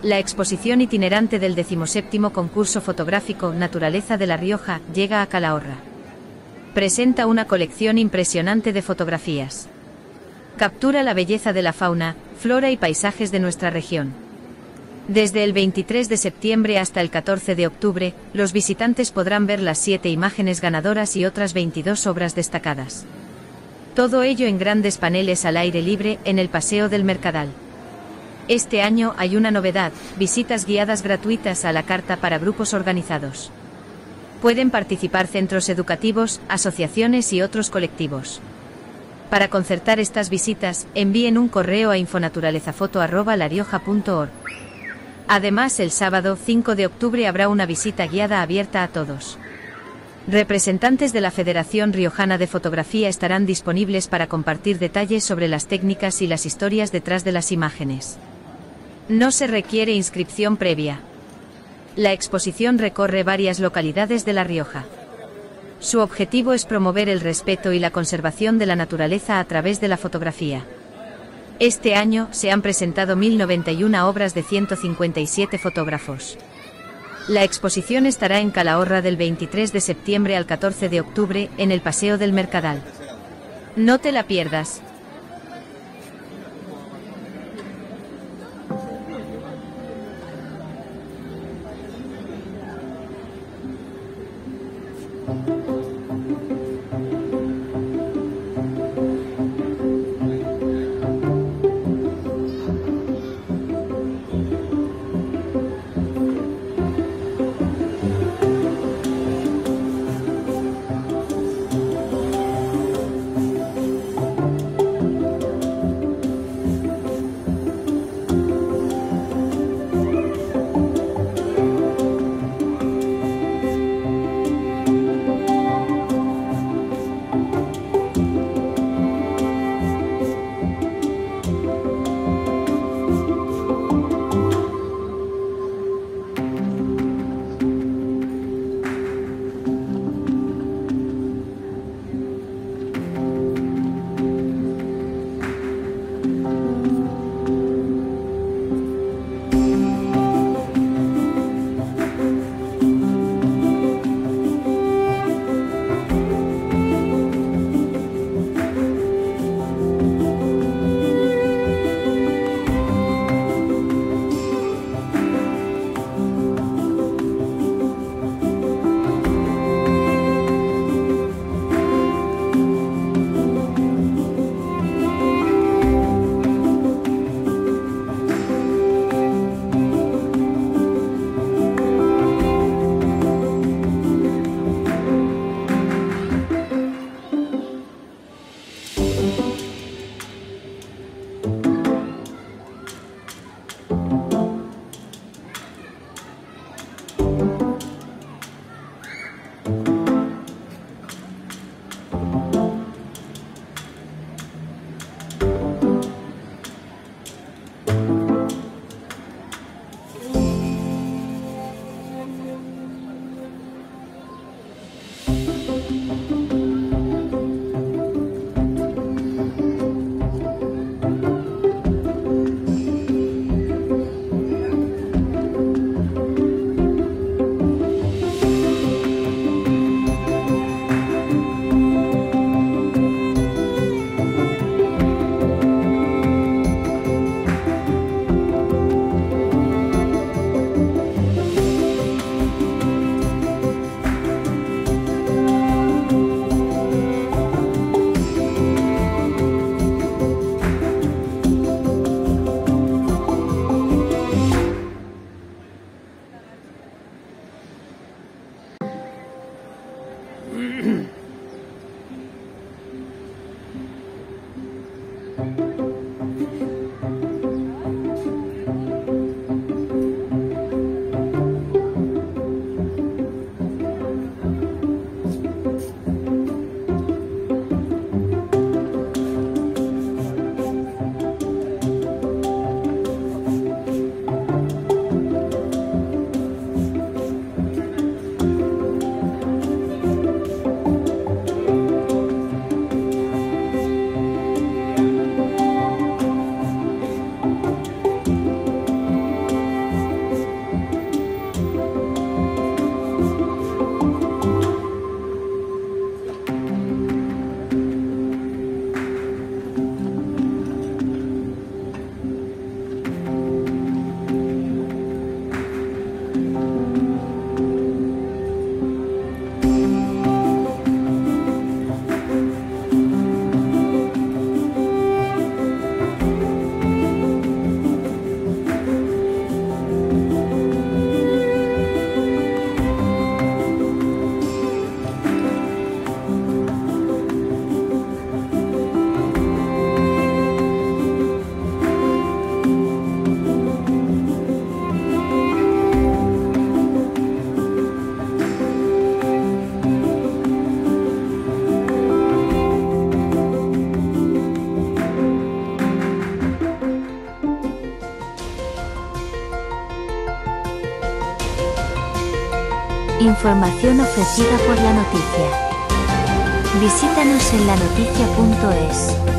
La exposición itinerante del XVII Concurso Fotográfico Naturaleza de La Rioja llega a Calahorra. Presenta una colección impresionante de fotografías. Captura la belleza de la fauna, flora y paisajes de nuestra región. Desde el 23 de septiembre hasta el 14 de octubre, los visitantes podrán ver las 7 imágenes ganadoras y otras 22 obras destacadas. Todo ello en grandes paneles al aire libre en el Paseo del Mercadal. Este año hay una novedad: visitas guiadas gratuitas a la carta para grupos organizados. Pueden participar centros educativos, asociaciones y otros colectivos. Para concertar estas visitas, envíen un correo a infonaturalezafoto@larioja.org. Además, el sábado 5 de octubre habrá una visita guiada abierta a todos. Representantes de la Federación Riojana de Fotografía estarán disponibles para compartir detalles sobre las técnicas y las historias detrás de las imágenes. No se requiere inscripción previa. La exposición recorre varias localidades de La Rioja. Su objetivo es promover el respeto y la conservación de la naturaleza a través de la fotografía. Este año se han presentado 1091 obras de 157 fotógrafos. La exposición estará en Calahorra del 23 de septiembre al 14 de octubre, en el Paseo del Mercadal. No te la pierdas. Información ofrecida por la noticia. Visítanos en lanoticia.es.